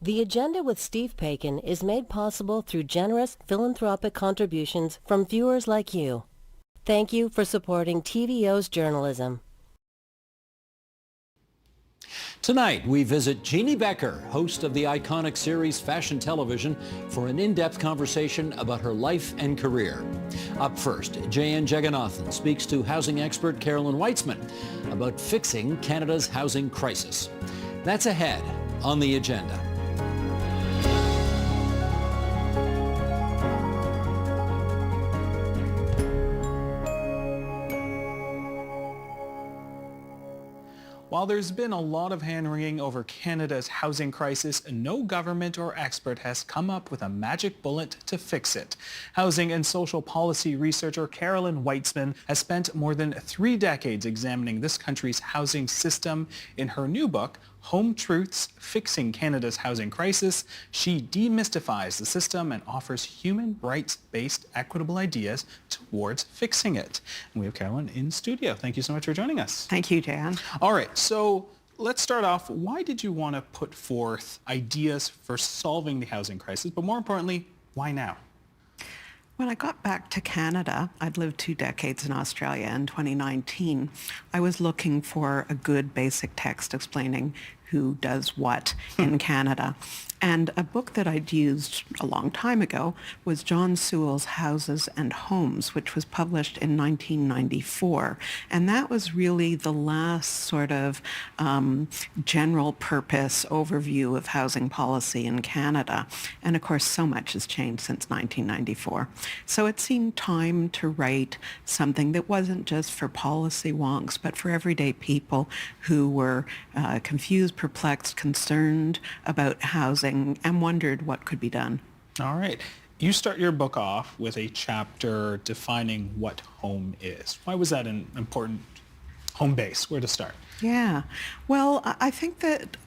The Agenda with Steve Paikin is made possible through generous philanthropic contributions from viewers like you. Thank you for supporting TVO's journalism. Tonight, we visit Jeanne Beker, host of the iconic series Fashion Television, for an in-depth conversation about her life and career. Up first, J.N. Jagannathan speaks to housing expert Carolyn Whitzman about fixing Canada's housing crisis. That's ahead on the agenda. While there's been a lot of hand-wringing over Canada's housing crisis, no government or expert has come up with a magic bullet to fix it. Housing and social policy researcher Carolyn Whitzman has spent more than 3 decades examining this country's housing system. In her new book, Home Truths, Fixing Canada's Housing Crisis, she demystifies the system and offers human rights-based equitable ideas towards fixing it. And we have Carolyn in studio. Thank you so much for joining us. Thank you, Dan. All right, so let's start off. Why did you want to put forth ideas for solving the housing crisis, but more importantly, why now? When I got back to Canada, I'd lived 2 decades in Australia. In 2019, I was looking for a good basic text explaining who does what in Canada. And a book that I'd used a long time ago was John Sewell's Houses and Homes, which was published in 1994. And that was really the last sort of general purpose overview of housing policy in Canada. And of course, so much has changed since 1994. So it seemed time to write something that wasn't just for policy wonks, but for everyday people who were confused, perplexed, concerned about housing, and wondered what could be done. All right. You start your book off with a chapter defining what home is. Why was that an important home base? Where to start? Yeah. Well, I think that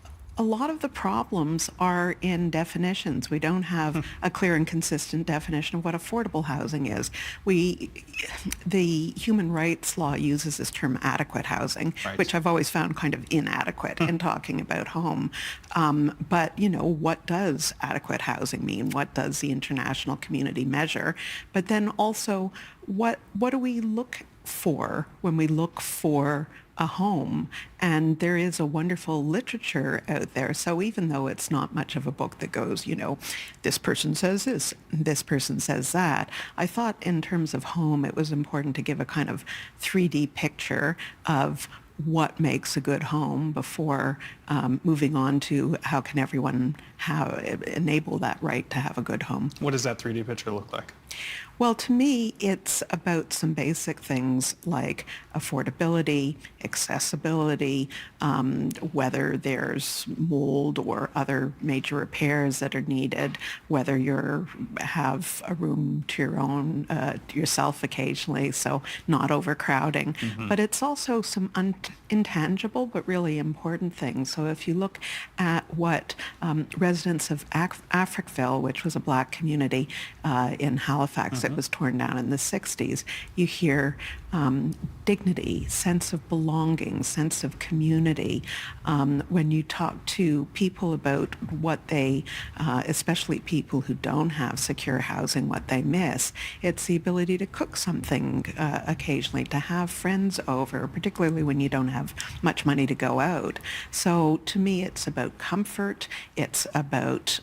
a lot of the problems are in definitions. We don't have a clear and consistent definition of what affordable housing is. The human rights law uses this term adequate housing, right, which I've always found kind of inadequate in talking about home. But, you know, what does adequate housing mean? What does the international community measure? But then also, what do we look for when we look for a home? And there is a wonderful literature out there. So even though it's not much of a book that goes, you know, this person says this person says that, I thought in terms of home, it was important to give a kind of 3D picture of what makes a good home before moving on to how can everyone enable that right to have a good home. What does that 3D picture look like? Well, to me, it's about some basic things like affordability, accessibility, whether there's mold or other major repairs that are needed, whether you have a room to your own, yourself occasionally, so not overcrowding. Mm-hmm. But it's also some intangible but really important things. So if you look at what residents of Africville, which was a Black community in Halifax that was torn down in the 60s, you hear dignity, sense of belonging, sense of community. When you talk to people about what they, especially people who don't have secure housing, what they miss, it's the ability to cook something occasionally, to have friends over, particularly when you don't have much money to go out. So to me, it's about comfort, it's about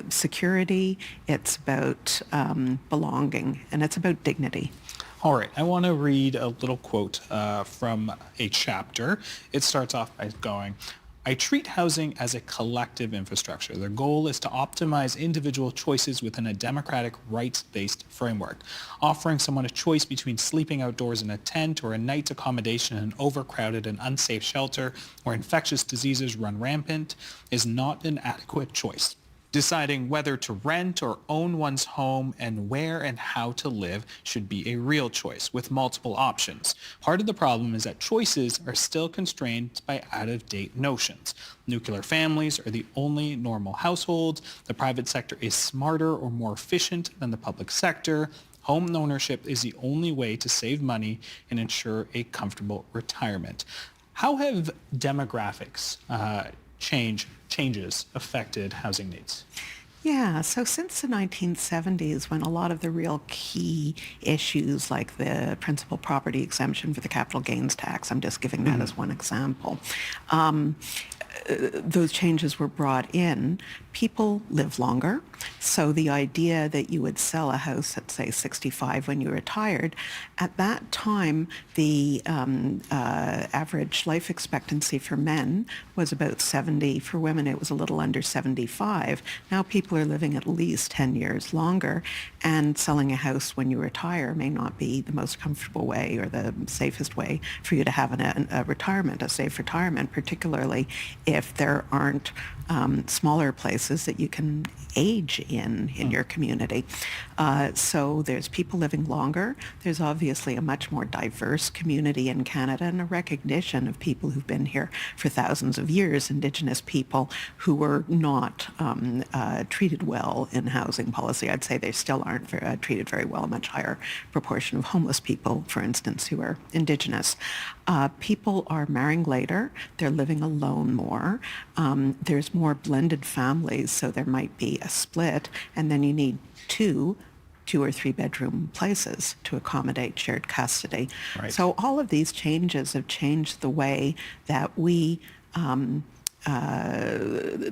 security, it's about belonging, and it's about dignity. All right, I want to read a little quote from a chapter. It starts off by going, I treat housing as a collective infrastructure. The goal is to optimize individual choices within a democratic, rights-based framework. Offering someone a choice between sleeping outdoors in a tent or a night's accommodation in an overcrowded and unsafe shelter where infectious diseases run rampant is not an adequate choice. Deciding whether to rent or own one's home and where and how to live should be a real choice with multiple options. Part of the problem is that choices are still constrained by out-of-date notions. Nuclear families are the only normal households. The private sector is smarter or more efficient than the public sector. Home ownership is the only way to save money and ensure a comfortable retirement. How have demographics changed changes affected housing needs? Yeah, so since the 1970s, when a lot of the real key issues like the principal property exemption for the capital gains tax, I'm just giving that as one example, those changes were brought in, people live longer. So the idea that you would sell a house at, say, 65 when you retired, at that time, the average life expectancy for men was about 70. For women, it was a little under 75. Now people are living at least 10 years longer, and selling a house when you retire may not be the most comfortable way or the safest way for you to have a retirement, a safe retirement, particularly if there aren't smaller places that you can age in your community. So there's people living longer. There's obviously a much more diverse community in Canada and a recognition of people who've been here for thousands of years, Indigenous people who were not treated well in housing policy. I'd say they still aren't treated very well. A much higher proportion of homeless people, for instance, who are Indigenous. People are marrying later. They're living alone more. There's more blended families, so there might be a split, and then you need two or three bedroom places to accommodate shared custody. Right. So all of these changes have changed the way that we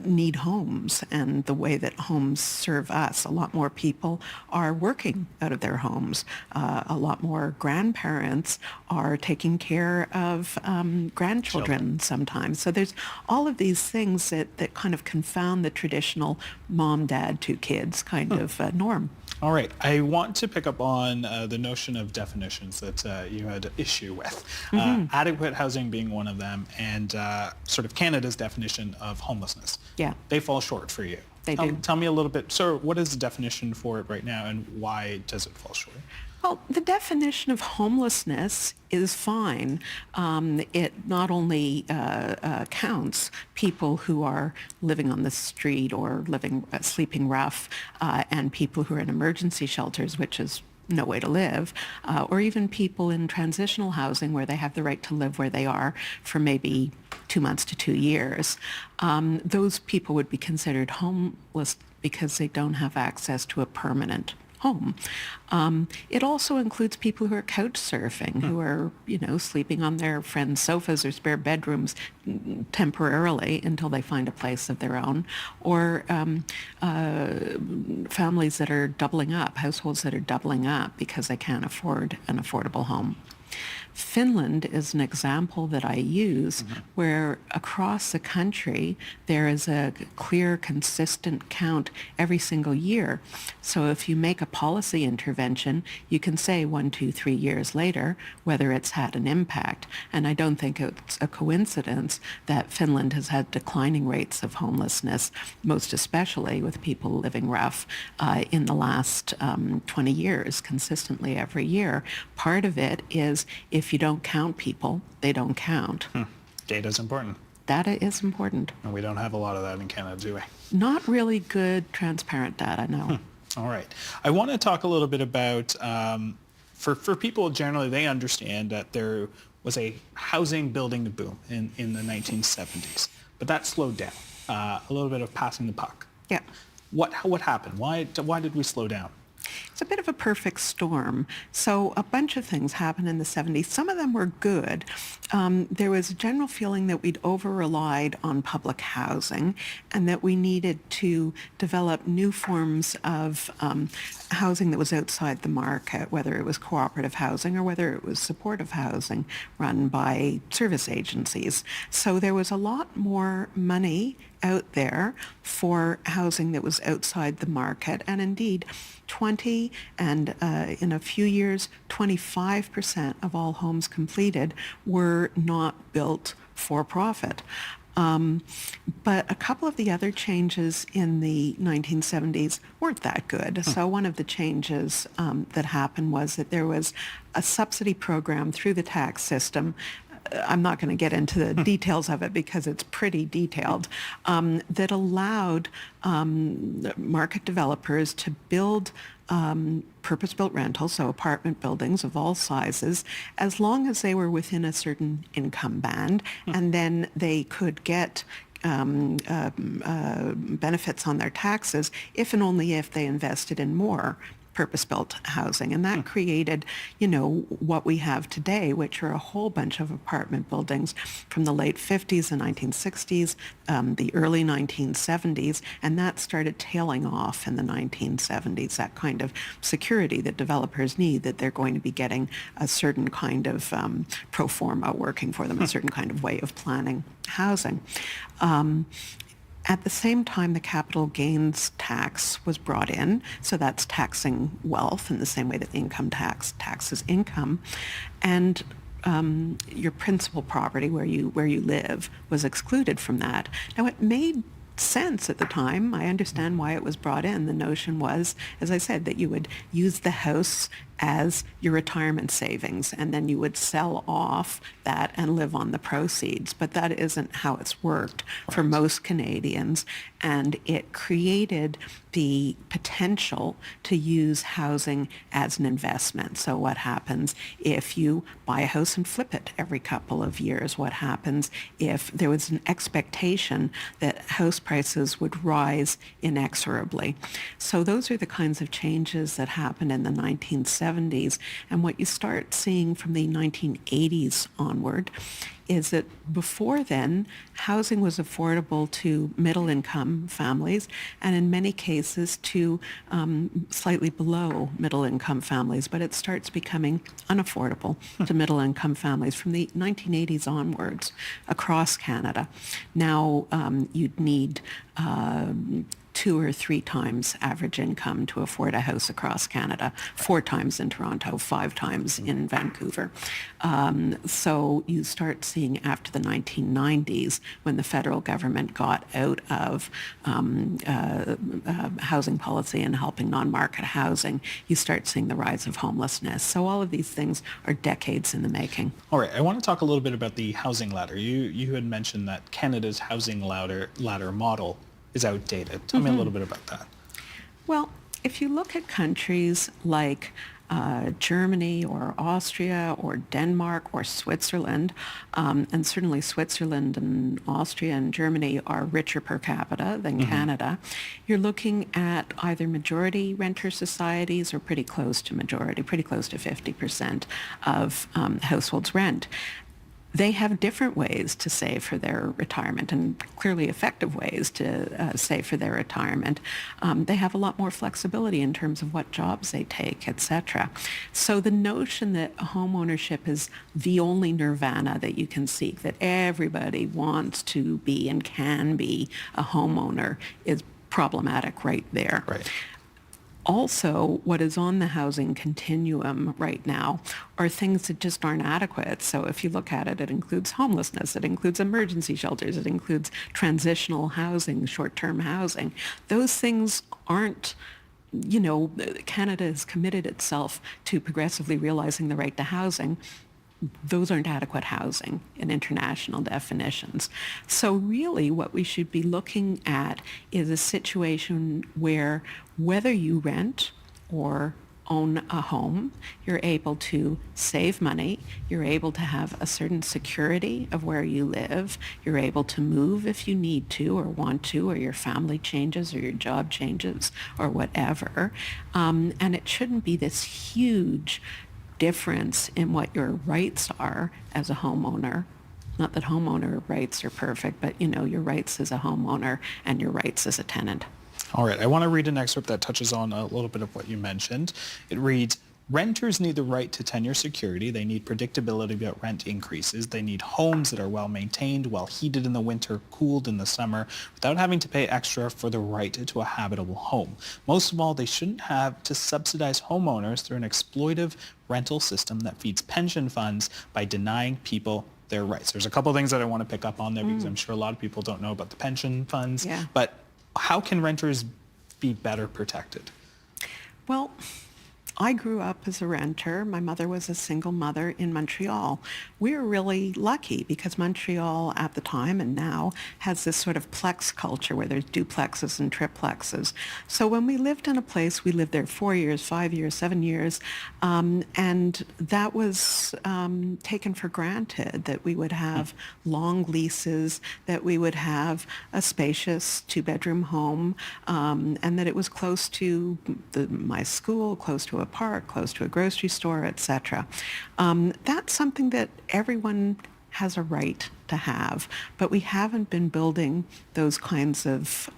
need homes and the way that homes serve us. A lot more people are working out of their homes. A lot more grandparents are taking care of grandchildren sometimes. So there's all of these things that kind of confound the traditional mom, dad, two kids kind of norm. All right. I want to pick up on the notion of definitions that you had issue with. Adequate housing being one of them, and sort of Canada's definition of homelessness. Yeah. They fall short for you. They do. Tell me a little bit, sir, what is the definition for it right now, and why does it fall short? Well, the definition of homelessness is fine. It not only counts people who are living on the street or sleeping rough, and people who are in emergency shelters, which is no way to live, or even people in transitional housing where they have the right to live where they are for maybe 2 months to 2 years. Those people would be considered homeless because they don't have access to a permanent home. It also includes people who are couch surfing, who are, sleeping on their friends' sofas or spare bedrooms temporarily until they find a place of their own, or families that are doubling up, households that are doubling up because they can't afford an affordable home. Finland is an example that I use where across the country there is a clear, consistent count every single year. So if you make a policy intervention, you can say 1, 2, 3 years later whether it's had an impact. And I don't think it's a coincidence that Finland has had declining rates of homelessness, most especially with people living rough, in the last 20 years, consistently every year. Part of it is if you don't count people, they don't count. Data is important. Data is important. And we don't have a lot of that in Canada, do we? Not really good, transparent data, no. All right. I want to talk a little bit about, for people generally, they understand that there was a housing building boom in the 1970s, but that slowed down. A little bit of passing the puck. Yeah. What happened? Why did we slow down? It's a bit of a perfect storm. So a bunch of things happened in the 70s. Some of them were good. There was a general feeling that we'd over-relied on public housing and that we needed to develop new forms of housing that was outside the market, whether it was cooperative housing or whether it was supportive housing run by service agencies. So there was a lot more money out there for housing that was outside the market, and indeed 20 and in a few years 25% of all homes completed were not built for profit. But a couple of the other changes in the 1970s weren't that good. So one of the changes that happened was that there was a subsidy program through the tax system. I'm not going to get into the details of it because it's pretty detailed, that allowed market developers to build purpose-built rentals, so apartment buildings of all sizes, as long as they were within a certain income band, and then they could get benefits on their taxes if and only if they invested in more purpose-built housing. And that created, what we have today, which are a whole bunch of apartment buildings from the late 50s and 1960s, the early 1970s, and that started tailing off in the 1970s, that kind of security that developers need, that they're going to be getting a certain kind of pro forma working for them, a certain kind of way of planning housing. At the same time, the capital gains tax was brought in, so that's taxing wealth in the same way that income tax taxes income, and your principal property, where you live, was excluded from that. Now, it made sense at the time. I understand why it was brought in. The notion was, as I said, that you would use the house as your retirement savings, and then you would sell off that and live on the proceeds. But that isn't how it's worked for most Canadians, and it created the potential to use housing as an investment. So what happens if you buy a house and flip it every couple of years? What happens if there was an expectation that house prices would rise inexorably? So those are the kinds of changes that happened in the 1970s. And what you start seeing from the 1980s onward is that before then, housing was affordable to middle-income families, and in many cases to slightly below middle-income families, but it starts becoming unaffordable to middle-income families from the 1980s onwards across Canada. Now you'd need 2 or 3 times average income to afford a house across Canada, 4 times in Toronto, 5 times in Vancouver. So you start seeing after the 1990s, when the federal government got out of housing policy and helping non-market housing, you start seeing the rise of homelessness. So all of these things are decades in the making. All right, I want to talk a little bit about the housing ladder. You had mentioned that Canada's housing ladder model is outdated. Tell me a little bit about that. Well, if you look at countries like Germany or Austria or Denmark or Switzerland, and certainly Switzerland and Austria and Germany are richer per capita than Canada, you're looking at either majority renter societies or pretty close to majority, pretty close to 50% of households rent. They have different ways to save for their retirement, and clearly effective ways to save for their retirement. They have a lot more flexibility in terms of what jobs they take, etc. So the notion that home ownership is the only nirvana that you can seek, that everybody wants to be and can be a homeowner, is problematic right there. Right. Also, what is on the housing continuum right now are things that just aren't adequate. So if you look at it, it includes homelessness, it includes emergency shelters, it includes transitional housing, short-term housing. Those things aren't, Canada has committed itself to progressively realizing the right to housing. Those aren't adequate housing in international definitions. So really what we should be looking at is a situation where whether you rent or own a home, you're able to save money, you're able to have a certain security of where you live, you're able to move if you need to or want to, or your family changes or your job changes or whatever. And it shouldn't be this huge difference in what your rights are as a homeowner. Not that homeowner rights are perfect, but your rights as a homeowner and your rights as a tenant. All right, I want to read an excerpt that touches on a little bit of what you mentioned. It reads, renters need the right to tenure security. They need predictability about rent increases. They need homes that are well maintained, well heated in the winter, cooled in the summer, without having to pay extra for the right to a habitable home. Most of all, they shouldn't have to subsidize homeowners through an exploitive rental system that feeds pension funds by denying people their rights. There's a couple of things that I want to pick up on there because I'm sure a lot of people don't know about the pension funds. Yeah. But how can renters be better protected? Well, I grew up as a renter. My mother was a single mother in Montreal. We were really lucky because Montreal at the time and now has this sort of plex culture where there's duplexes and triplexes. So when we lived in a place, we lived there 4 years, 5 years, 7 years, and that was taken for granted that we would have long leases, that we would have a spacious two-bedroom home, and that it was close to my school, close to a park, close to a grocery store, etc. That's something that everyone has a right to have, but we haven't been building those kinds of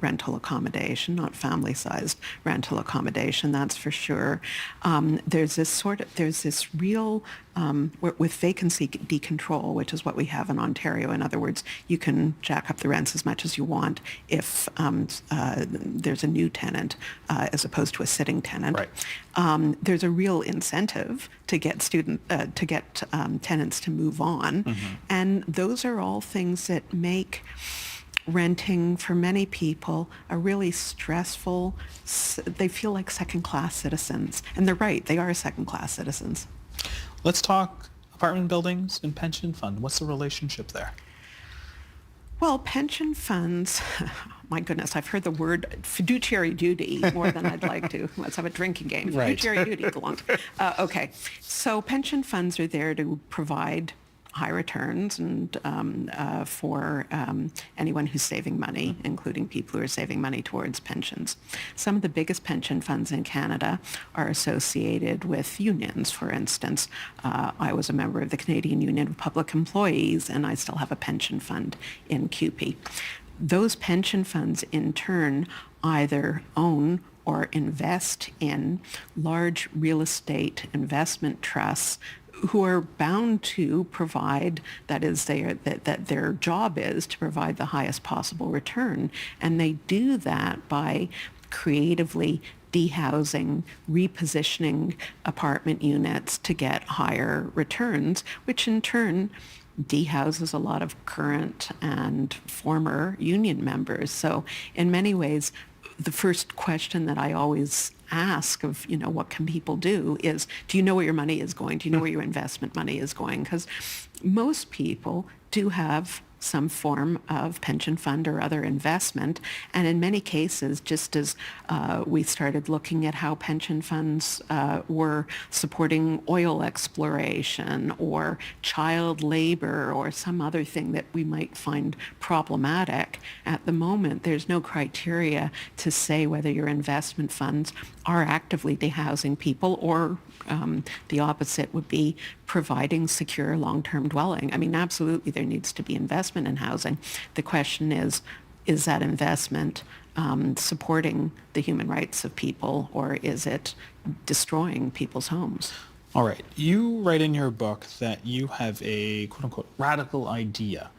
rental accommodation, not family-sized rental accommodation, that's for sure. There's this real, with vacancy decontrol, which is what we have in Ontario. In other words, you can jack up the rents as much as you want if there's a new tenant as opposed to a sitting tenant. Right. There's a real incentive to get tenants to move on, and those are all things that make renting for many people a really stressful, they feel like second-class citizens. And they're right, they are second-class citizens. Let's talk apartment buildings and pension fund. What's the relationship there? Well, pension funds, my goodness, I've heard the word fiduciary duty more than I'd like to. Let's have a drinking game. Right. Fiduciary duty, go on. Okay, so pension funds are there to provide high returns and for anyone who's saving money, including people who are saving money towards pensions. Some of the biggest pension funds in Canada are associated with unions, for instance. I was a member of the Canadian Union of Public Employees, and I still have a pension fund in CUPE. Those pension funds, in turn, either own or invest in large real estate investment trusts who are bound to provide, that their job is to provide the highest possible return. And they do that by creatively dehousing, repositioning apartment units to get higher returns, which in turn dehouses a lot of current and former union members. So in many ways, the first question that I always ask of, what can people do is, do you know where your money is going? Do you know where your investment money is going? Because most people do have some form of pension fund or other investment. And in many cases, just as we started looking at how pension funds were supporting oil exploration or child labor or some other thing that we might find problematic, at the moment, there's no criteria to say whether your investment funds are actively dehousing people or the opposite would be providing secure long-term dwelling. I mean, absolutely, there needs to be investment in housing. The question is that investment supporting the human rights of people, or is it destroying people's homes? All right. You write in your book that you have a quote-unquote radical idea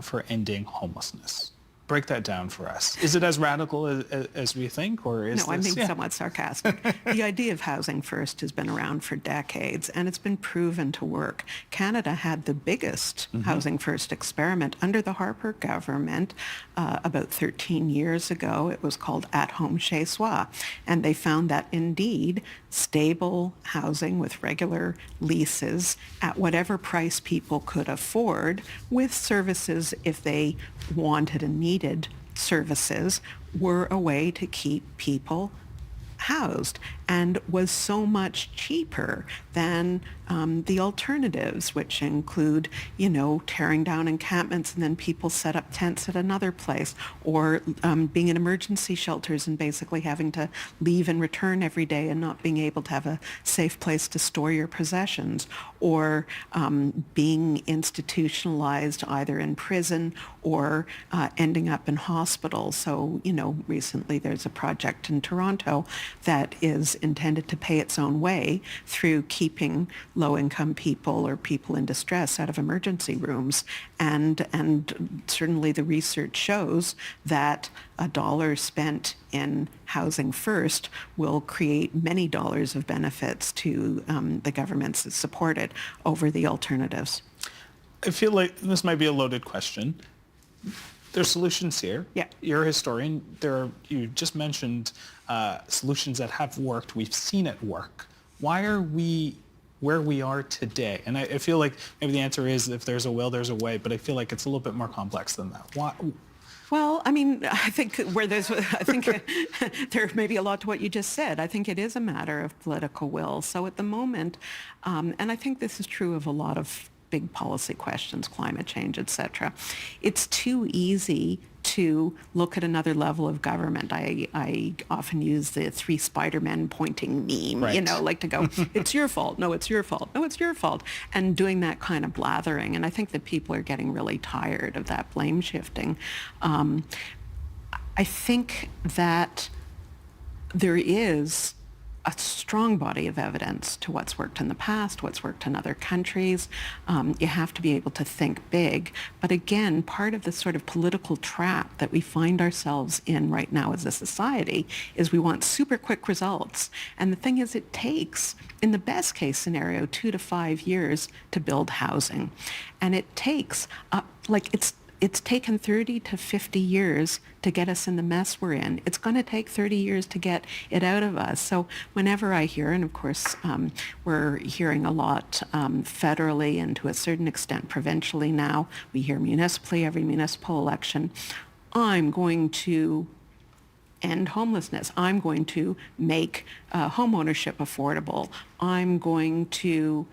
for ending homelessness. Break that down for us. Is it as radical as we think, or is No, I'm being somewhat sarcastic. The idea of housing first has been around for decades, and it's been proven to work. Canada had the biggest housing first experiment under the Harper government about 13 years ago. It was called At Home Chez Soi, and they found that indeed stable housing with regular leases at whatever price people could afford, with services if they wanted and needed services, were a way to keep people housed, and was so much cheaper than the alternatives, which include, tearing down encampments and then people set up tents at another place, or being in emergency shelters and basically having to leave and return every day and not being able to have a safe place to store your possessions, or being institutionalized either in prison or ending up in hospital. So, recently there's a project in Toronto that is intended to pay its own way through keeping low-income people or people in distress out of emergency rooms. And certainly the research shows that $1 spent in housing first will create many dollars of benefits to the governments that support it over the alternatives. I feel like this might be a loaded question. There's solutions here. Yeah. You're a historian. You just mentioned solutions that have worked. We've seen it work. Why are we where we are today? And I feel like maybe the answer is if there's a will, there's a way, but I feel like it's a little bit more complex than that. Why? Well, I mean, I think there may be a lot to what you just said. I think it is a matter of political will. So at the moment, and I think this is true of a lot of big policy questions, climate change, et cetera, it's too easy to look at another level of government. I often use the three Spider-Men pointing meme, Right. like to go, it's your fault, no, it's your fault, no, it's your fault, and doing that kind of blathering. And I think that people are getting really tired of that blame shifting. I think that there is a strong body of evidence to what's worked in the past, what's worked in other countries. You have to be able to think big. But again, part of the sort of political trap that we find ourselves in right now as a society is we want super quick results. And the thing is, it takes, in the best case scenario, 2 to 5 years to build housing. And it takes, it's taken 30 to 50 years to get us in the mess we're in. It's going to take 30 years to get it out of us. So whenever I hear, and of course we're hearing a lot federally and to a certain extent provincially now, we hear municipally, every municipal election, I'm going to end homelessness. I'm going to make home ownership affordable. I'm going to,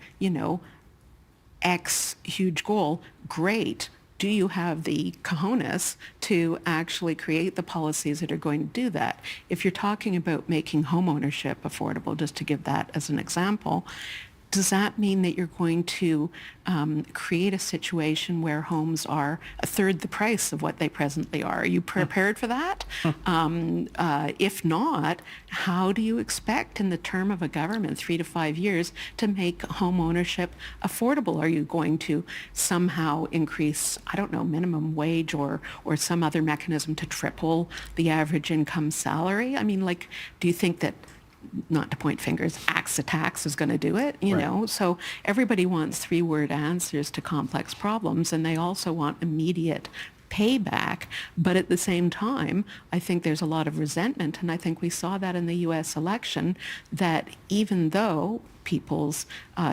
X huge goal. Great. Do you have the cojones to actually create the policies that are going to do that? If you're talking about making home ownership affordable, just to give that as an example, does that mean that you're going to create a situation where homes are a third the price of what they presently are? Are you prepared for that? If not, how do you expect in the term of a government, 3 to 5 years, to make home ownership affordable? Are you going to somehow increase, minimum wage or some other mechanism to triple the average income salary? I mean, do you think that, not to point fingers, axe tax is going to do it, Right. So everybody wants 3-word answers to complex problems, and they also want immediate payback. But at the same time, I think there's a lot of resentment, and I think we saw that in the U.S. election, that even though people's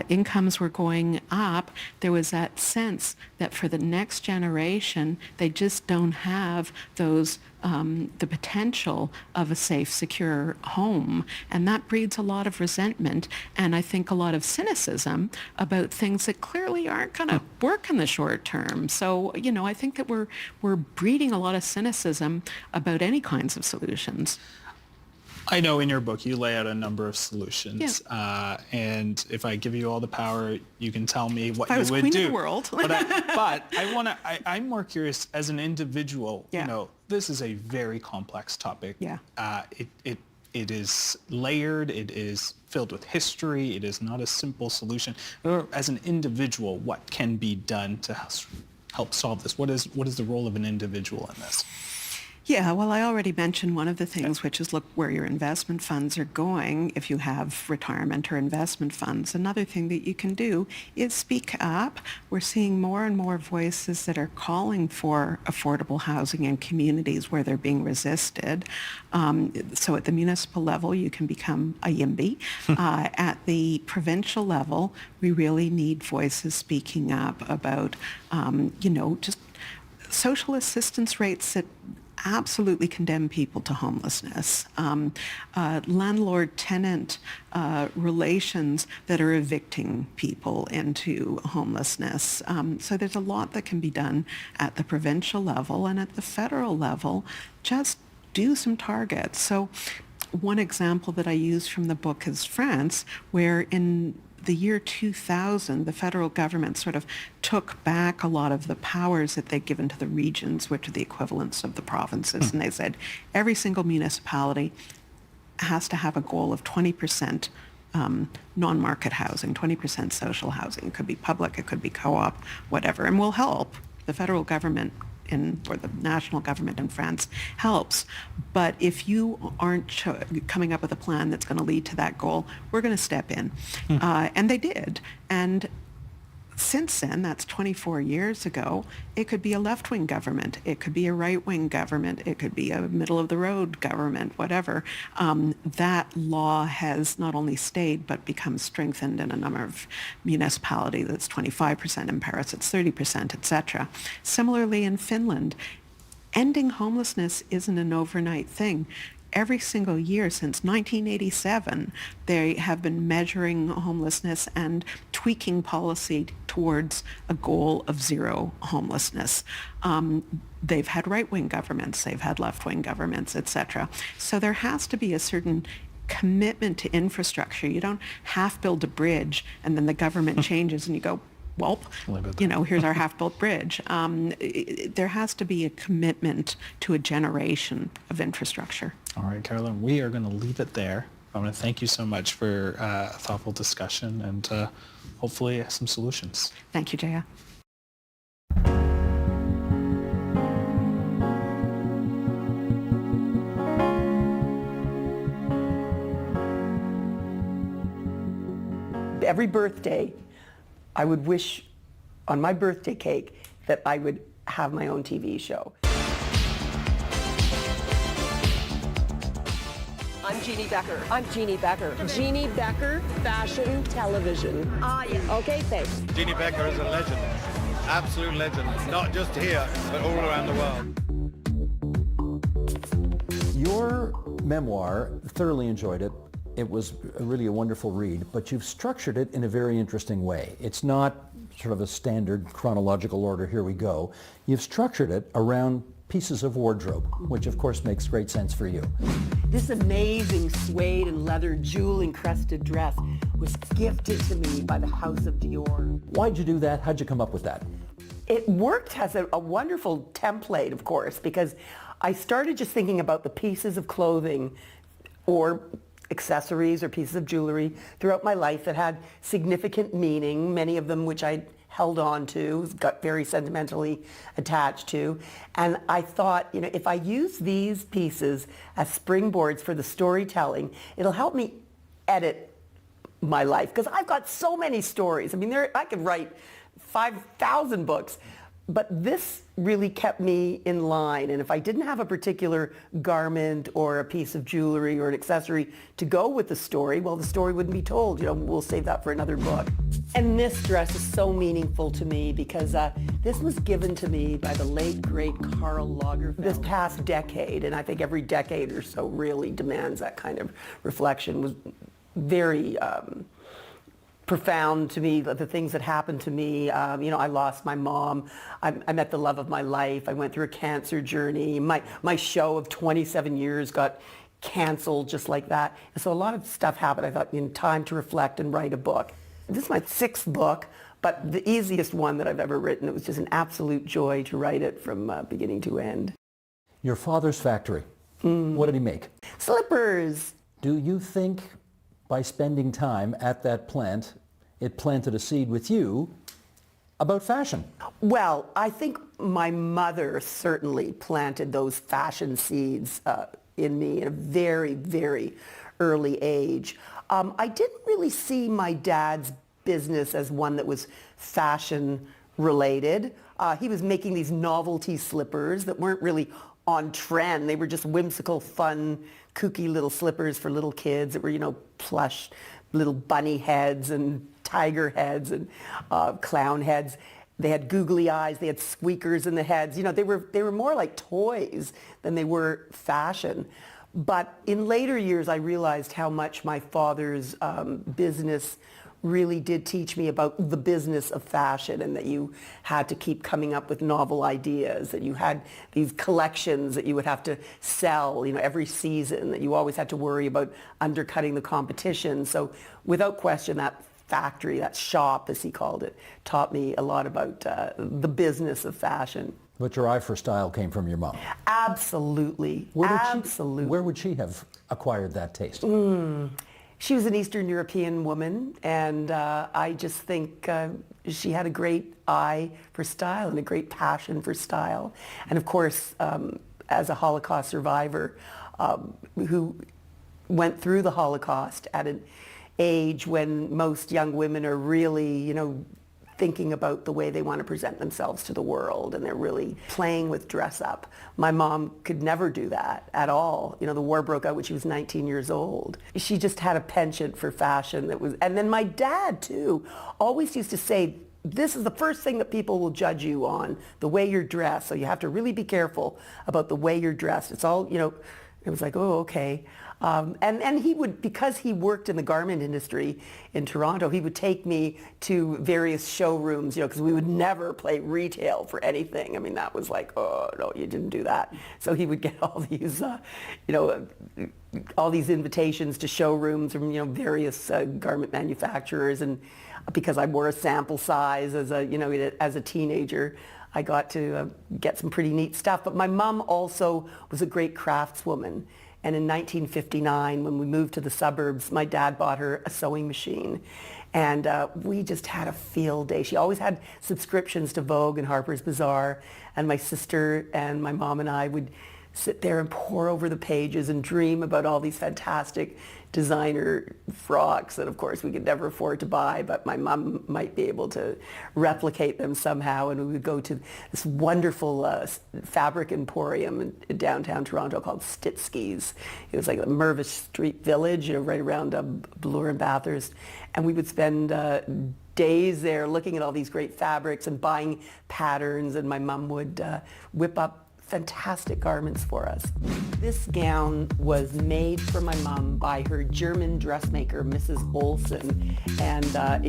incomes were going up, there was that sense that for the next generation, they just don't have those the potential of a safe, secure home. And that breeds a lot of resentment and I think a lot of cynicism about things that clearly aren't going to work in the short term. So, I think that we're breeding a lot of cynicism about any kinds of solutions. I know in your book you lay out a number of solutions, and if I give you all the power, you can tell me what you would do. If I was queen of the world. but I'm more curious as an individual. Yeah. This is a very complex topic. Yeah. It is layered. It is filled with history. It is not a simple solution. As an individual, what can be done to help solve this? What is the role of an individual in this? Yeah, well, I already mentioned one of the things, which is look where your investment funds are going if you have retirement or investment funds. Another thing that you can do is speak up. We're seeing more and more voices that are calling for affordable housing in communities where they're being resisted. So at the municipal level, you can become a YIMBY. At the provincial level, we really need voices speaking up about, just social assistance rates that absolutely condemn people to homelessness, landlord-tenant relations that are evicting people into homelessness. So there's a lot that can be done at the provincial level, and at the federal level, just do some targets. So one example that I use from the book is France, where in the year 2000, the federal government sort of took back a lot of the powers that they'd given to the regions, which are the equivalents of the provinces. And they said every single municipality has to have a goal of 20% non-market housing, 20% social housing. It could be public, it could be co-op, whatever. And we'll help. The federal government or the national government in France helps. But if you aren't coming up with a plan that's going to lead to that goal, we're going to step in. And they did. And Since then, that's 24 years ago, it could be a left-wing government, it could be a right-wing government, it could be a middle-of-the-road government, whatever. That law has not only stayed but become strengthened in a number of municipalities. That's 25%, in Paris it's 30%, etc. Similarly in Finland, ending homelessness isn't an overnight thing. Every single year since 1987, they have been measuring homelessness and tweaking policy towards a goal of zero homelessness. They've had right-wing governments, they've had left-wing governments, etc. So there has to be a certain commitment to infrastructure. You don't half build a bridge and then the government changes and you go, well, here's our half-built bridge. There has to be a commitment to a generation of infrastructure. All right, Carolyn, we are going to leave it there. I want to thank you so much for a thoughtful discussion and hopefully some solutions. Thank you, Jaya. Every birthday, I would wish on my birthday cake that I would have my own TV show. I'm Jeanne Beker. I'm Jeanne Beker. Jeanne Beker, fashion television. Ah, yes. Okay, thanks. Jeanne Beker is a legend, absolute legend, not just here, but all around the world. Your memoir, thoroughly enjoyed it. It was really a wonderful read, but you've structured it in a very interesting way. It's not sort of a standard chronological order, here we go. You've structured it around pieces of wardrobe, which of course makes great sense for you. This amazing suede and leather jewel-encrusted dress was gifted to me by the House of Dior. Why'd you do that? How'd you come up with that? It worked as a wonderful template, of course, because I started just thinking about the pieces of clothing or accessories or pieces of jewelry throughout my life that had significant meaning, many of them which I held on to, got very sentimentally attached to. And I thought, if I use these pieces as springboards for the storytelling, it'll help me edit my life. Because I've got so many stories. I mean, I could write 5,000 books. But this really kept me in line. And if I didn't have a particular garment or a piece of jewelry or an accessory to go with the story, well, the story wouldn't be told. We'll save that for another book. And this dress is so meaningful to me because this was given to me by the late, great Karl Lagerfeld this past decade. And I think every decade or so really demands that kind of reflection. Was very profound to me, the things that happened to me. I lost my mom. I met the love of my life. I went through a cancer journey. My show of 27 years got canceled just like that. And so a lot of stuff happened. I thought, time to reflect and write a book. This is my 6th book, but the easiest one that I've ever written. It was just an absolute joy to write it from beginning to end. Your father's factory. What did he make? Slippers. Do you think by spending time at that plant, it planted a seed with you about fashion? Well, I think my mother certainly planted those fashion seeds in me in a very, very early age. I didn't really see my dad's business as one that was fashion related. He was making these novelty slippers that weren't really on trend. They were just whimsical, fun, kooky little slippers for little kids that were, plush little bunny heads and tiger heads and clown heads. They had googly eyes. They had squeakers in the heads. They were more like toys than they were fashion. But in later years, I realized how much my father's business really did teach me about the business of fashion, and that you had to keep coming up with novel ideas, that you had these collections that you would have to sell, every season, that you always had to worry about undercutting the competition. So without question, that factory, that shop, as he called it, taught me a lot about the business of fashion. But your eye for style came from your mom. Absolutely. Absolutely. Where would she have acquired that taste? She was an Eastern European woman, and I just think she had a great eye for style and a great passion for style. And of course, as a Holocaust survivor who went through the Holocaust at an age when most young women are really, thinking about the way they want to present themselves to the world, and they're really playing with dress up. My mom could never do that at all. You know, the war broke out when she was 19 years old. She just had a penchant for fashion that was, and then my dad too always used to say, this is the first thing that people will judge you on, the way you're dressed. So you have to really be careful about the way you're dressed. It's all, you know, it was like, oh, okay. And he would, because he worked in the garment industry in Toronto, he would take me to various showrooms, you know, because we would never play retail for anything. I mean, that was like, oh, no, you didn't do that. So he would get all these, all these invitations to showrooms from, you know, various garment manufacturers. And because I wore a sample size as a teenager, I got to get some pretty neat stuff. But my mom also was a great craftswoman. And in 1959, when we moved to the suburbs, my dad bought her a sewing machine. And we just had a field day. She always had subscriptions to Vogue and Harper's Bazaar. And my sister and my mom and I would sit there and pore over the pages and dream about all these fantastic designer frocks that, of course, we could never afford to buy, but my mom might be able to replicate them somehow. And we would go to this wonderful fabric emporium in downtown Toronto called Stitsky's. It was like a Mervis Street Village, you know, right around Bloor and Bathurst. And we would spend days there looking at all these great fabrics and buying patterns, and my mom would whip up fantastic garments for us. This gown was made for my mom by her German dressmaker, Mrs. Olsen, and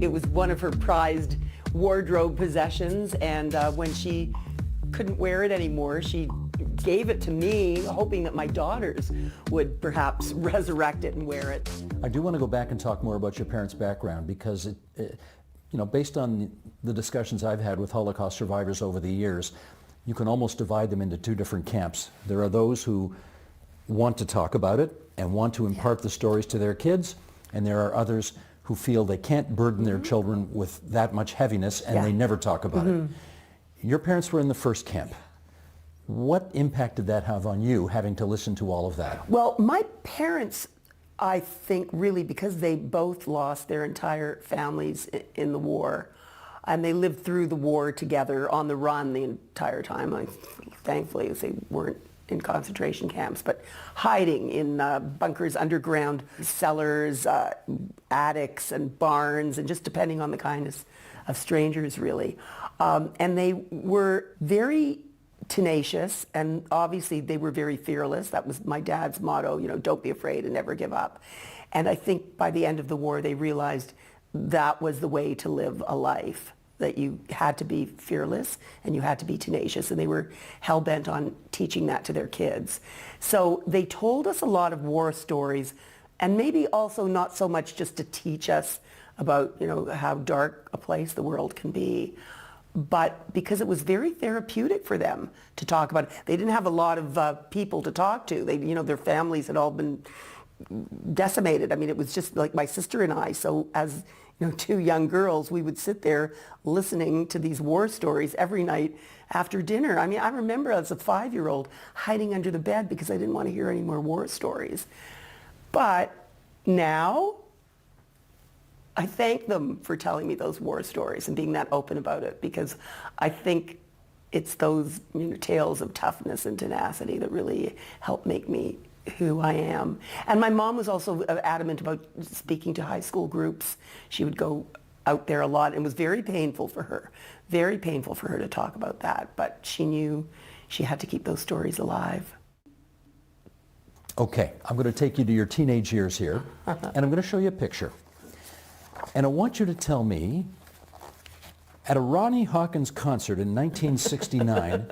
it was one of her prized wardrobe possessions, and when she couldn't wear it anymore, she gave it to me, hoping that my daughters would perhaps resurrect it and wear it. I do want to go back and talk more about your parents' background, because based on the discussions I've had with Holocaust survivors over the years, you can almost divide them into two different camps. There are those who want to talk about it and want to impart the stories to their kids, and there are others who feel they can't burden their children with that much heaviness, and they never talk about it. Your parents were in the first camp. What impact did that have on you, having to listen to all of that? Well, my parents, I think, really, because they both lost their entire families in the war, and they lived through the war together on the run the entire time. Thankfully, they weren't in concentration camps, but hiding in bunkers, underground cellars, attics and barns, and just depending on the kindness of strangers, really. And they were very tenacious, and obviously they were very fearless. That was my dad's motto, you know, don't be afraid and never give up. And I think by the end of the war, they realized that was the way to live a life, that you had to be fearless and you had to be tenacious, and they were hell-bent on teaching that to their kids. So they told us a lot of war stories, and maybe also not so much just to teach us about, you know, how dark a place the world can be, but because it was very therapeutic for them to talk about it. They didn't have a lot of people to talk to. They, you know, their families had all been decimated. I mean, it was just like my sister and I. So as, you know, two young girls, we would sit there listening to these war stories every night after dinner. I mean, I remember as a 5-year-old hiding under the bed because I didn't want to hear any more war stories. But now, I thank them for telling me those war stories and being that open about it, because I think it's those, you know, tales of toughness and tenacity that really help make me who I am. And my mom was also adamant about speaking to high school groups. She would go out there a lot, and it was very painful for her to talk about that, but she knew she had to keep those stories alive. Okay, I'm going to take you to your teenage years here, and I'm going to show you a picture. And I want you to tell me, at a Ronnie Hawkins concert in 1969,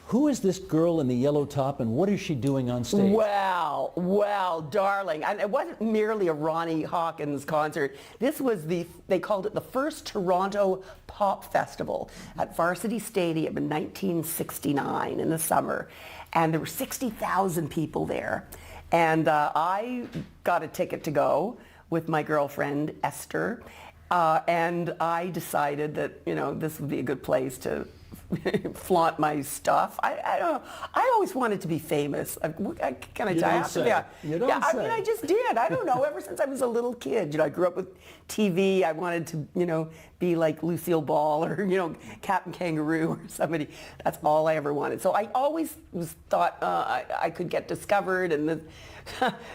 who is this girl in the yellow top, and what is she doing on stage? Well, darling. And it wasn't merely a Ronnie Hawkins concert. This was they called it the first Toronto Pop Festival at Varsity Stadium in 1969 in the summer. And there were 60,000 people there. And I got a ticket to go with my girlfriend, Esther. And I decided that, you know, this would be a good place to flaunt my stuff. I don't know. I always wanted to be famous. Can I tell you? Yeah, I mean, I just did. I don't know. Ever since I was a little kid, I grew up with TV. I wanted to, be like Lucille Ball or, Captain Kangaroo or somebody. That's all I ever wanted. So I always thought I could get discovered. And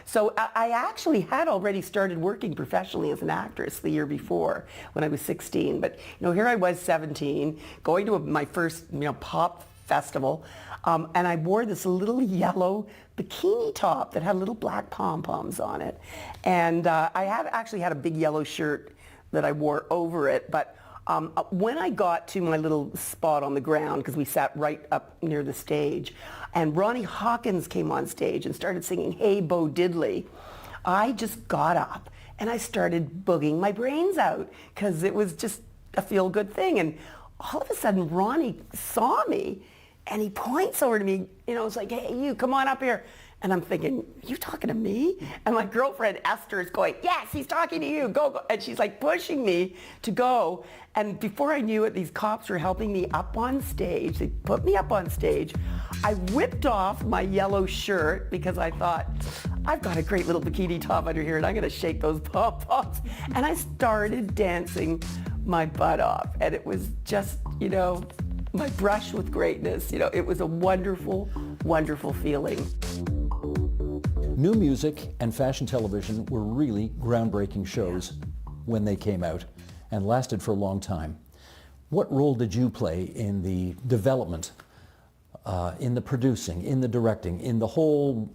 so I actually had already started working professionally as an actress the year before when I was 16. But, here I was 17, going to my first, pop festival. And I wore this little yellow bikini top that had little black pom-poms on it. And I actually had a big yellow shirt that I wore over it. But when I got to my little spot on the ground, because we sat right up near the stage, and Ronnie Hawkins came on stage and started singing Hey Bo Diddley, I just got up and I started boogieing my brains out because it was just a feel-good thing. And all of a sudden, Ronnie saw me and he points over to me, it's like, hey, you, come on up here. And I'm thinking, you talking to me? And my girlfriend Esther is going, yes, he's talking to you, go, go. And she's like pushing me to go. And before I knew it, these cops were helping me up on stage. They put me up on stage. I whipped off my yellow shirt because I thought, I've got a great little bikini top under here and I'm going to shake those pom-poms. And I started dancing my butt off. And it was just, my brush with greatness. It was a wonderful, wonderful feeling. New music and fashion television were really groundbreaking shows when they came out and lasted for a long time. What role did you play in the development, in the producing, in the directing, in the whole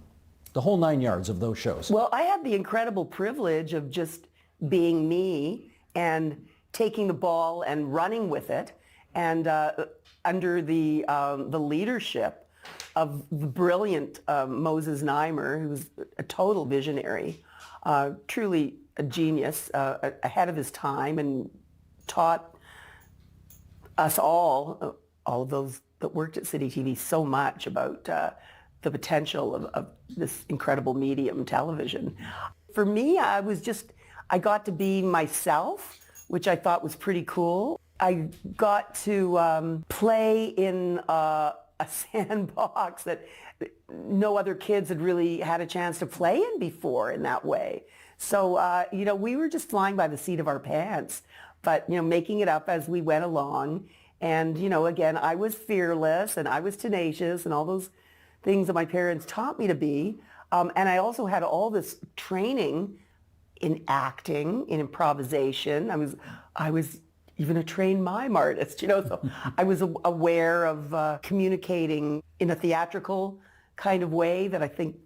9 yards of those shows? Well, I had the incredible privilege of just being me and taking the ball and running with it, and under the leadership of the brilliant Moses Neimer, who was a total visionary, truly a genius, ahead of his time, and taught us all of those that worked at City TV, so much about the potential of this incredible medium, television. For me, I got to be myself, which I thought was pretty cool. I got to play in a sandbox that no other kids had really had a chance to play in before in that way. So, we were just flying by the seat of our pants, but, making it up as we went along. And, again, I was fearless and I was tenacious and all those things that my parents taught me to be. And I also had all this training in acting, in improvisation. I was even a trained mime artist, so I was aware of communicating in a theatrical kind of way that I think,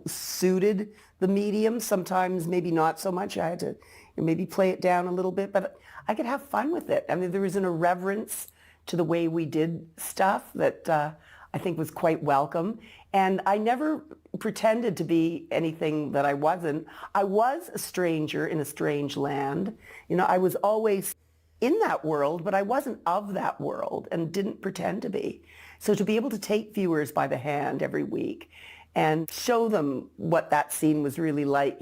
suited the medium. Sometimes maybe not so much. I had to maybe play it down a little bit, but I could have fun with it. I mean, there was an irreverence to the way we did stuff that I think was quite welcome. And I never pretended to be anything that I wasn't. I was a stranger in a strange land. I was always in that world, but I wasn't of that world and didn't pretend to be. So to be able to take viewers by the hand every week and show them what that scene was really like,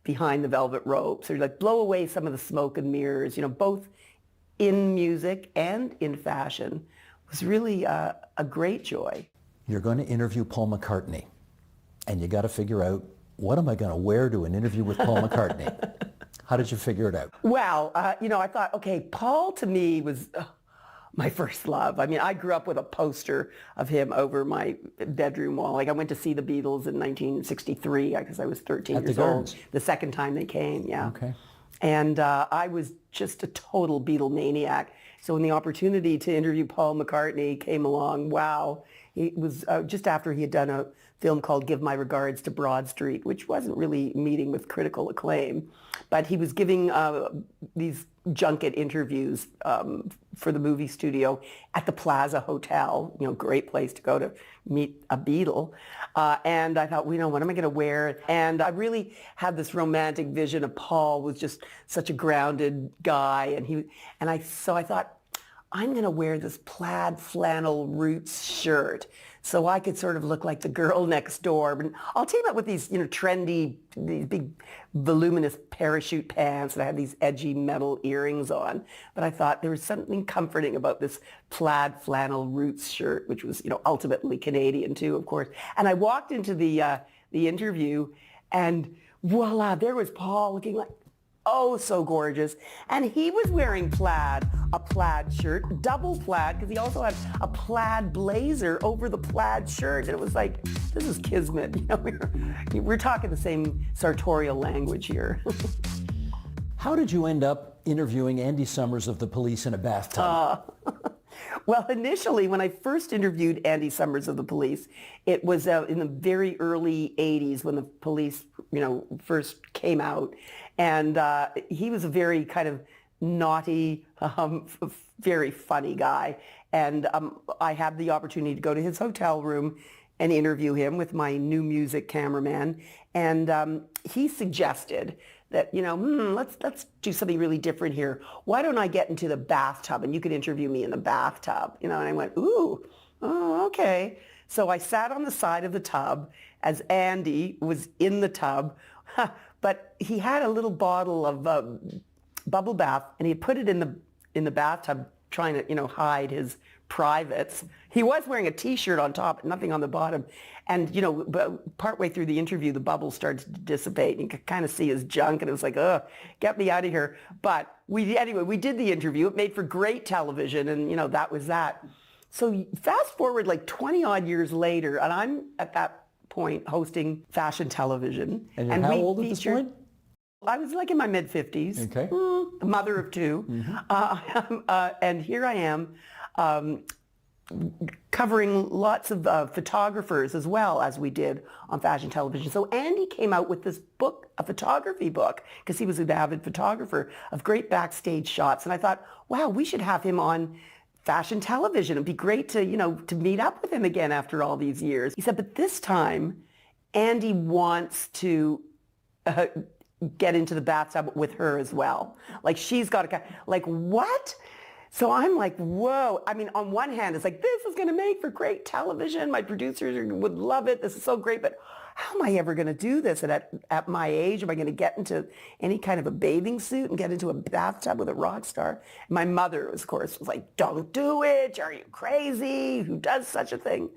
behind the velvet ropes, or like blow away some of the smoke and mirrors, both in music and in fashion, was really a great joy. You're going to interview Paul McCartney, and you got to figure out, what am I going to wear to an interview with Paul McCartney? How did you figure it out? Well, I thought, okay, Paul to me was my first love. I mean, I grew up with a poster of him over my bedroom wall. Like, I went to see the Beatles in 1963 because I was 13 years old. The second time they came, yeah. Okay. And I was just a total Beatle maniac. So when the opportunity to interview Paul McCartney came along, wow. It was just after he had done a film called Give My Regards to Broad Street, which wasn't really meeting with critical acclaim. But he was giving these junket interviews for the movie studio at the Plaza Hotel, great place to go to meet a Beatle. And I thought, what am I going to wear? And I really had this romantic vision of Paul was just such a grounded guy. So I thought, I'm going to wear this plaid flannel roots shirt. so I could sort of look like the girl next door. But I'll team up with these, trendy, these big voluminous parachute pants, and I had these edgy metal earrings on. But I thought there was something comforting about this plaid flannel roots shirt, which was, ultimately Canadian too, of course. And I walked into the interview, and voila, there was Paul looking like, oh, so gorgeous. And he was wearing a plaid shirt, double plaid, because he also had a plaid blazer over the plaid shirt. And it was like, this is kismet. We're talking the same sartorial language here. How did you end up interviewing Andy Summers of the Police in a bathtub? Well, initially, when I first interviewed Andy Summers of the Police, it was in the very early 80s when the Police, first came out. And he was a very kind of naughty, very funny guy. And I had the opportunity to go to his hotel room and interview him with my new music cameraman. And he suggested that, let's do something really different here. Why don't I get into the bathtub and you could interview me in the bathtub? And I went, ooh, oh, okay. So I sat on the side of the tub as Andy was in the tub. But he had a little bottle of bubble bath, and he had put it in the bathtub, trying to hide his privates. He was wearing a T-shirt on top, nothing on the bottom. And partway through the interview, the bubbles started to dissipate, and you could kind of see his junk, and it was like, ugh, get me out of here. But we did the interview. It made for great television, and that was that. So fast forward like 20 odd years later, and I'm at that point hosting fashion television. And you're how old at this point? I was like in my mid-50s. Okay. A mother of two. Mm-hmm. And here I am covering lots of photographers as well as we did on fashion television. So Andy came out with this book, a photography book, because he was an avid photographer, of great backstage shots. And I thought, wow, we should have him on fashion television. It'd be great to, to meet up with him again after all these years. He said, but this time, Andy wants to get into the bathtub with her as well. Like, she's got to, like, what? So I'm like, whoa. I mean, on one hand, it's like, this is going to make for great television. My producers would love it. This is so great. But how am I ever going to do this? And at my age, am I going to get into any kind of a bathing suit and get into a bathtub with a rock star? My mother, of course, was like, don't do it. Are you crazy? Who does such a thing?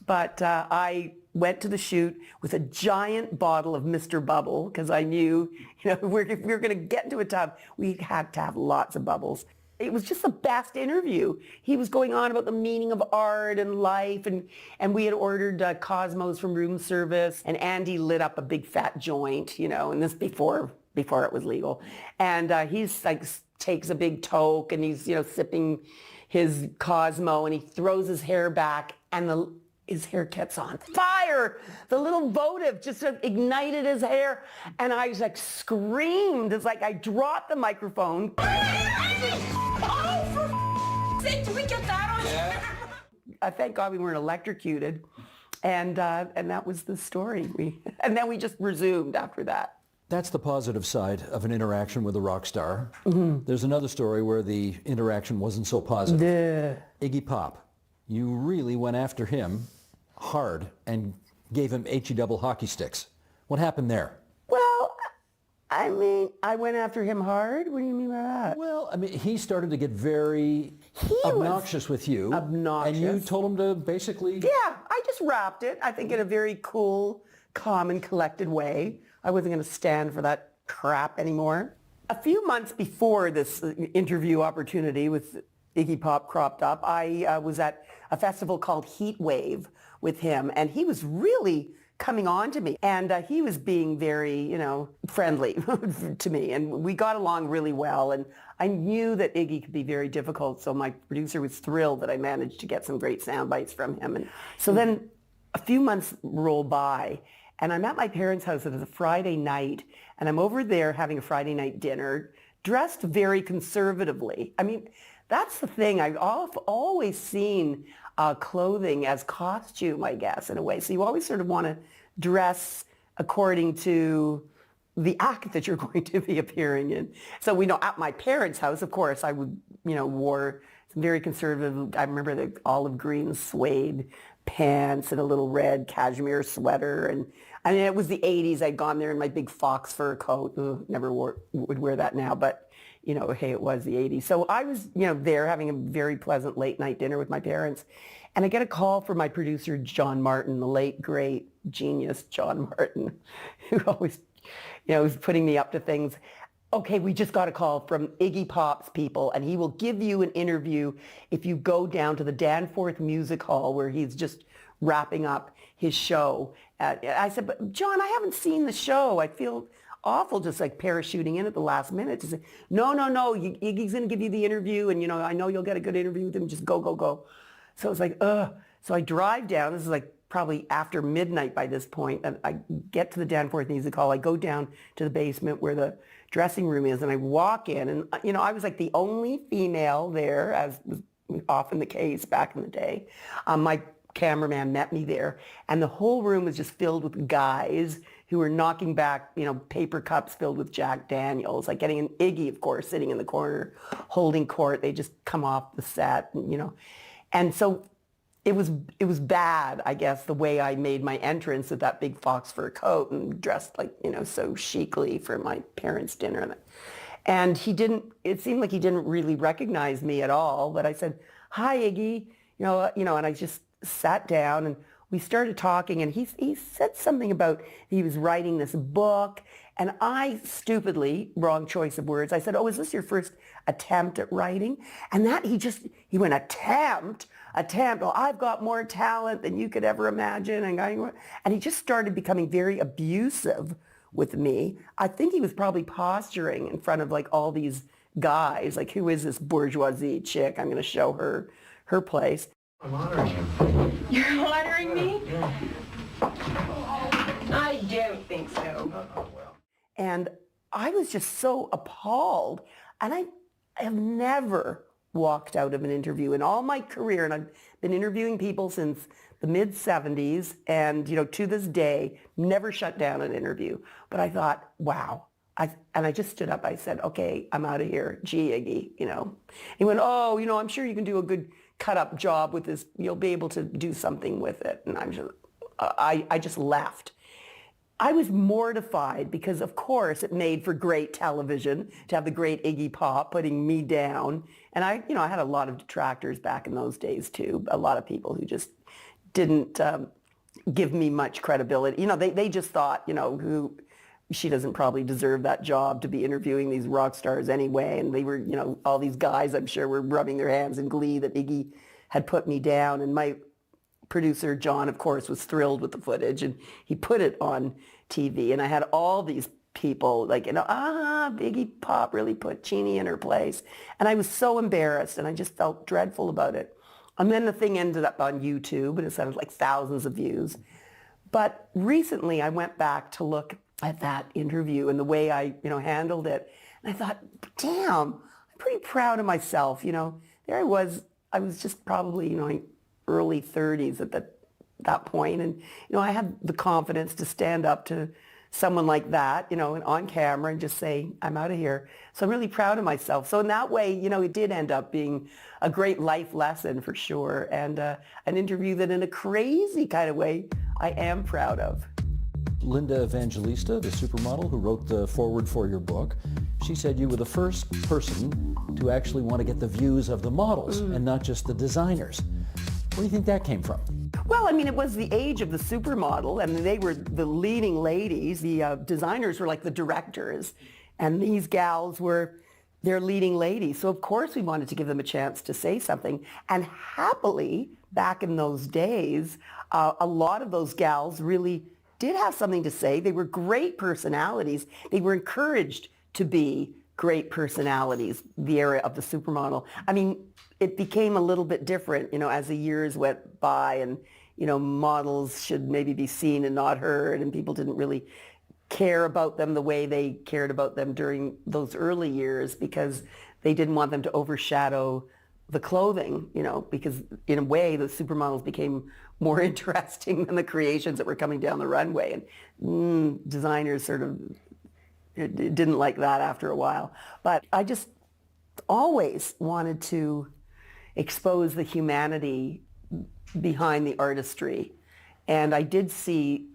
But I went to the shoot with a giant bottle of Mr. Bubble, because I knew, if we were going to get into a tub, we had to have lots of bubbles. It was just the best interview. He was going on about the meaning of art and life, and we had ordered Cosmos from room service, and Andy lit up a big fat joint, and this before it was legal. And he's like, takes a big toke, and he's, sipping his Cosmo, and he throws his hair back, and his hair gets on fire. The little votive just ignited his hair, and I was like screamed. It's like I dropped the microphone. Oh, for sake, did we get that on camera? Thank God we weren't electrocuted, and that was the story. And then we just resumed after that. That's the positive side of an interaction with a rock star. Mm-hmm. There's another story where the interaction wasn't so positive. Iggy Pop. You really went after him hard and gave him HE double hockey sticks. What happened there? Well, I mean, I went after him hard? What do you mean by that? Well, I mean, he started to get very obnoxious with you. Obnoxious. And you told him to basically... Yeah, I just wrapped it, I think, in a very cool, calm, and collected way. I wasn't going to stand for that crap anymore. A few months before this interview opportunity with Iggy Pop cropped up, I was at a festival called Heat Wave with him, and he was really coming on to me, and he was being very, friendly to me, and we got along really well, and I knew that Iggy could be very difficult, so my producer was thrilled that I managed to get some great sound bites from him. And so then a few months roll by, and I'm at my parents' house. It was a Friday night, and I'm over there having a Friday night dinner, dressed very conservatively. I mean, that's the thing. I've always seen clothing as costume, I guess, in a way. So you always sort of want to dress according to the act that you're going to be appearing in. So we know at my parents' house, of course, I would, wore some very conservative, I remember the olive green suede pants and a little red cashmere sweater. And I mean, it was the 80s. I'd gone there in my big fox fur coat. Ugh, never would wear that now, but hey, it was the 80s. So I was, there having a very pleasant late night dinner with my parents. And I get a call from my producer, John Martin, the late, great genius John Martin, who always, was putting me up to things. Okay, we just got a call from Iggy Pop's people, and he will give you an interview if you go down to the Danforth Music Hall where he's just wrapping up his show. I said, but John, I haven't seen the show. I feel awful just like parachuting in at the last minute to say, no, Iggy's going to give you the interview, and, I know you'll get a good interview with him. Just go, go, go. So it was like, ugh. So I drive down. This is like probably after midnight by this point. And I get to the Danforth Music Hall. I go down to the basement where the dressing room is, and I walk in, and I was like the only female there, as was often the case back in the day. My cameraman met me there, and the whole room was just filled with guys who were knocking back, paper cups filled with Jack Daniels, like getting an Iggy, of course, sitting in the corner holding court. They just come off the set, and so it was bad, I guess, the way I made my entrance with that big fox fur coat and dressed like, so chicly for my parents' dinner. And it seemed like he didn't really recognize me at all, but I said, hi, Iggy, and I just sat down and we started talking, and he said something about he was writing this book, and I stupidly, wrong choice of words, I said, oh, is this your first attempt at writing? And that he went, attempt, well, I've got more talent than you could ever imagine. And he just started becoming very abusive with me. I think he was probably posturing in front of like all these guys, like, who is this bourgeoisie chick? I'm going to show her place. I'm honoring you. You're honoring me? Yeah. I don't think so. Oh, well. And I was just so appalled. And I have never walked out of an interview in all my career, and I've been interviewing people since the mid-70s, and to this day, never shut down an interview. But I thought, wow. And I just stood up. I said, okay, I'm out of here. Gee, Iggy, He went, oh, I'm sure you can do a good cut-up job with this. You'll be able to do something with it. And I just left. I was mortified because, of course, it made for great television to have the great Iggy Pop putting me down. And I had a lot of detractors back in those days, too. A lot of people who just didn't give me much credibility. They just thought, she doesn't probably deserve that job to be interviewing these rock stars anyway. And they were, all these guys, I'm sure, were rubbing their hands in glee that Iggy had put me down. And my producer, John, of course, was thrilled with the footage, and he put it on TV. And I had all these people like, Iggy Pop really put Jeanne in her place. And I was so embarrassed, and I just felt dreadful about it. And then the thing ended up on YouTube, and it had like thousands of views. But recently I went back to look at that interview and the way I, handled it. And I thought, damn, I'm pretty proud of myself. There I was just probably, early 30s at that point. And, I had the confidence to stand up to someone like that, and on camera and just say, I'm out of here. So I'm really proud of myself. So in that way, it did end up being a great life lesson for sure. And an interview that in a crazy kind of way, I am proud of. Linda Evangelista, the supermodel who wrote the foreword for your book, she said you were the first person to actually want to get the views of the models and not just the designers. Where do you think that came from? Well, it was the age of the supermodel, and they were the leading ladies. The designers were like the directors, and these gals were their leading ladies. So of course we wanted to give them a chance to say something. And happily, back in those days, a lot of those gals really did have something to say. They were great personalities. They were encouraged to be great personalities, the era of the supermodel. It became a little bit different, as the years went by, and, models should maybe be seen and not heard, and people didn't really care about them the way they cared about them during those early years, because they didn't want them to overshadow the clothing, because in a way the supermodels became more interesting than the creations that were coming down the runway. And designers sort of didn't like that after a while. But I just always wanted to expose the humanity behind the artistry. And I did see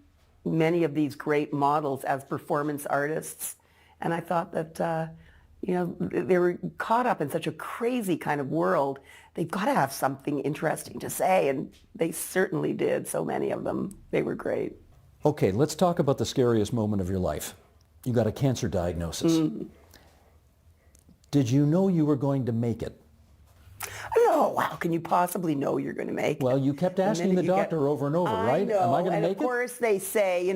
many of these great models as performance artists. And I thought that, they were caught up in such a crazy kind of world. They've got to have something interesting to say. And they certainly did, so many of them. They were great. Okay, let's talk about the scariest moment of your life. You got a cancer diagnosis. Did you know you were going to make it? No, how can you possibly know you're going to make it? Well, you kept asking the doctor over and over, right? I know, Am I going to and make of course they say,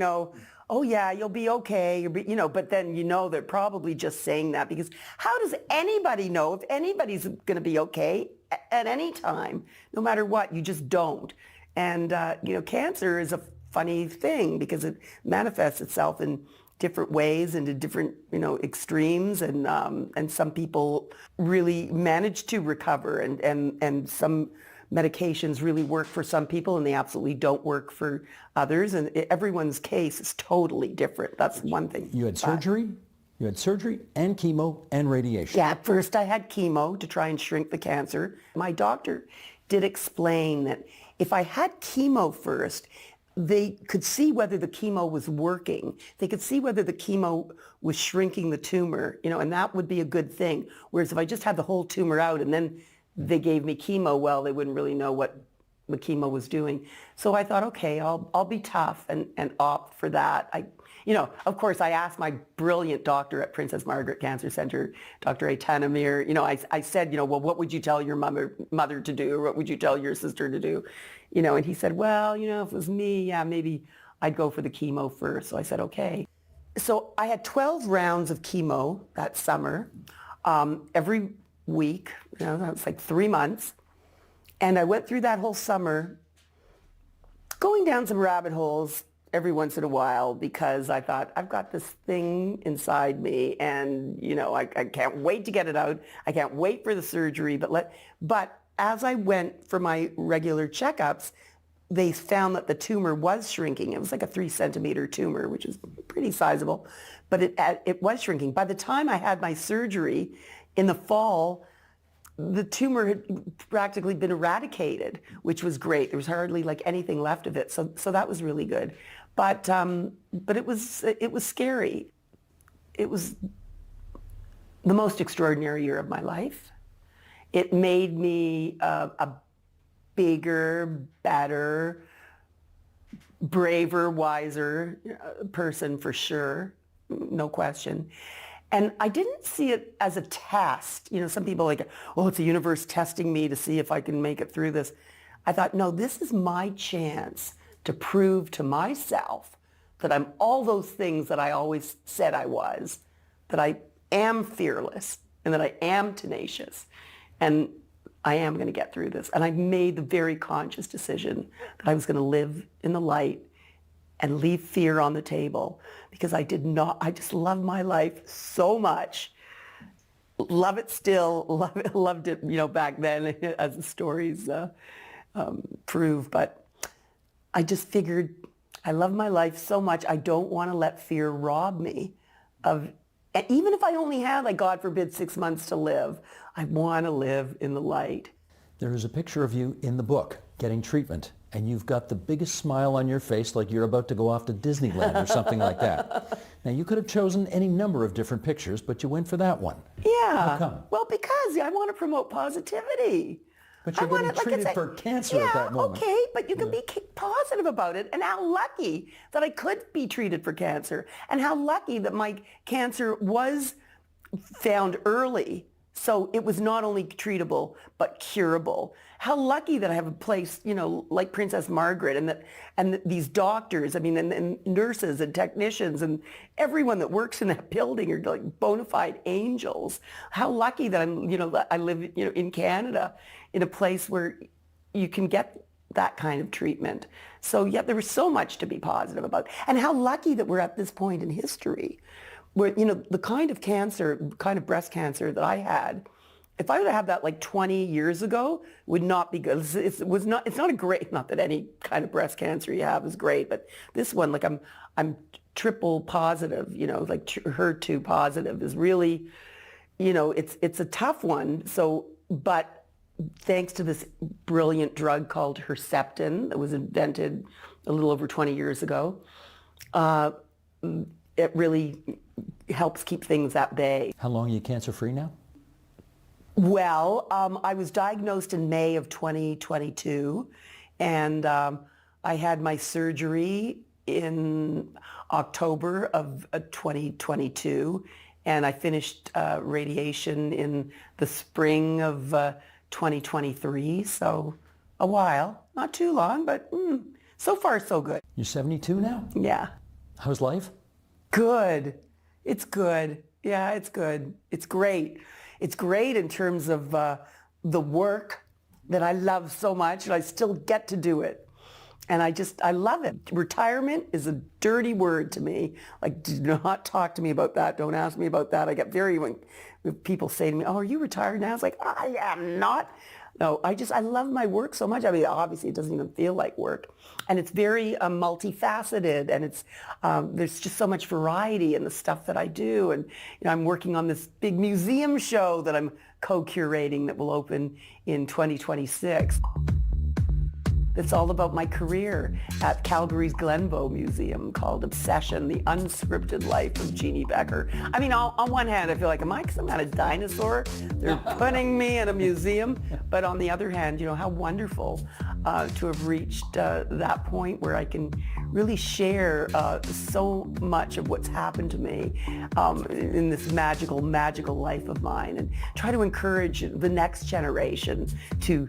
oh yeah, you'll be okay. But then they're probably just saying that because how does anybody know if anybody's going to be okay at any time, no matter what? You just don't. And cancer is a funny thing because it manifests itself in different ways and to different, extremes. And some people really manage to recover and some medications really work for some people and they absolutely don't work for others. And everyone's case is totally different. That's one thing. You had surgery? You had surgery and chemo and radiation. Yeah, at first I had chemo to try and shrink the cancer. My doctor did explain that if I had chemo first, they could see whether the chemo was working. They could see whether the chemo was shrinking the tumor, and that would be a good thing. Whereas if I just had the whole tumor out and then they gave me chemo, well, they wouldn't really know what the chemo was doing. So I thought, okay, I'll be tough and opt for that. Of course, I asked my brilliant doctor at Princess Margaret Cancer Center, Dr. Tanamir, I said, well, what would you tell your mother to do? Or what would you tell your sister to do? And he said, well, if it was me, yeah, maybe I'd go for the chemo first. So I said, okay. So I had 12 rounds of chemo that summer, every week, that was like 3 months. And I went through that whole summer going down some rabbit holes every once in a while because I thought, I've got this thing inside me and, I can't wait to get it out. I can't wait for the surgery. But as I went for my regular checkups, they found that the tumor was shrinking. It was like a 3-centimeter tumor, which is pretty sizable, but it was shrinking. By the time I had my surgery in the fall, the tumor had practically been eradicated, which was great. There was hardly like anything left of it. So that was really good. But it was scary. It was the most extraordinary year of my life. It made me a bigger, better, braver, wiser person for sure, no question. And I didn't see it as a test. Some people it's the universe testing me to see if I can make it through this. I thought, no, this is my chance to prove to myself that I'm all those things that I always said I was, that I am fearless and that I am tenacious. And I am going to get through this. And I made the very conscious decision that I was going to live in the light and leave fear on the table because I just love my life so much. Love it still, loved it, back then as the stories prove. But I just figured I love my life so much. I don't want to let fear rob me of, and even if I only had, God forbid, 6 months to live, I want to live in the light. There is a picture of you in the book getting treatment, and you've got the biggest smile on your face like you're about to go off to Disneyland or something like that. Now, you could have chosen any number of different pictures, but you went for that one. Yeah. How come? Well, because I want to promote positivity. But you're getting treated for cancer at that moment. Okay, but you can be positive about it. And how lucky that I could be treated for cancer. And how lucky that my cancer was found early. So it was not only treatable, but curable. How lucky that I have a place, like Princess Margaret and these doctors, and nurses and technicians and everyone that works in that building are like bona fide angels. How lucky that I live, in Canada in a place where you can get that kind of treatment. So yeah, there was so much to be positive about. And how lucky that we're at this point in history where, the kind of breast cancer that I had, if I would have had that 20 years ago, would not be good. It's not a great, not that any kind of breast cancer you have is great, but this one, I'm triple positive, HER2 positive is really, it's a tough one. So, but thanks to this brilliant drug called Herceptin that was invented a little over 20 years ago, it really helps keep things at bay. How long are you cancer-free now? Well, I was diagnosed in May of 2022, and I had my surgery in October of 2022, and I finished radiation in the spring of 2023, so a while. Not too long, but so far so good. You're 72 now? Yeah. How's life? Good. It's good. Yeah, it's good. It's great. It's great in terms of the work that I love so much, and I still get to do it. And I love it. Retirement is a dirty word to me. Like, do not talk to me about that. Don't ask me about that. I get when people say to me, oh, are you retired now? It's like, I am not. No, I love my work so much. I mean, obviously it doesn't even feel like work. And it's very multifaceted, and it's there's just so much variety in the stuff that I do. And I'm working on this big museum show that I'm co-curating that will open in 2026. It's all about my career at Calgary's Glenbow Museum called Obsession, the Unscripted Life of Jeanne Beker. I mean, on one hand, I feel like, am I some kind of dinosaur? They're putting me in a museum. But on the other hand, how wonderful to have reached that point where I can really share so much of what's happened to me in this magical, magical life of mine, and try to encourage the next generation to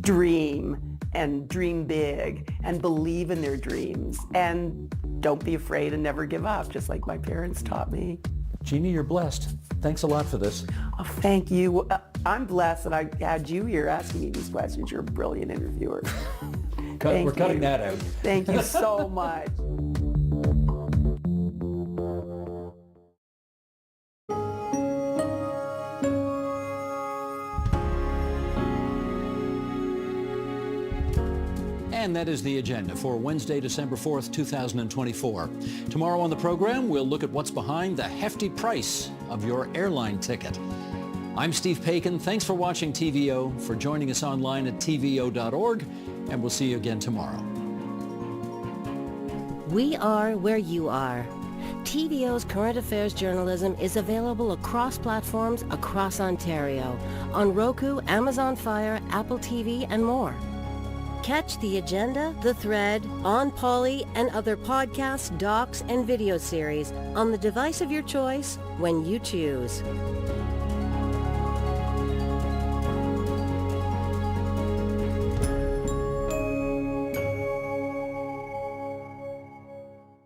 dream and dream big and believe in their dreams and don't be afraid and never give up, just like my parents taught me. Jeanne, you're blessed. Thanks a lot for this. Oh, thank you. I'm blessed that I had you here asking me these questions. You're a brilliant interviewer. We're cutting that out. Thank you so much. And that is the agenda for Wednesday, December 4th, 2024. Tomorrow on the program, we'll look at what's behind the hefty price of your airline ticket. I'm Steve Paikin. Thanks for watching TVO, for joining us online at tvo.org, and we'll see you again tomorrow. We are where you are. TVO's current affairs journalism is available across platforms across Ontario, on Roku, Amazon Fire, Apple TV, and more. Catch The Agenda, The Thread, On Poly, and other podcasts, docs, and video series on the device of your choice when you choose.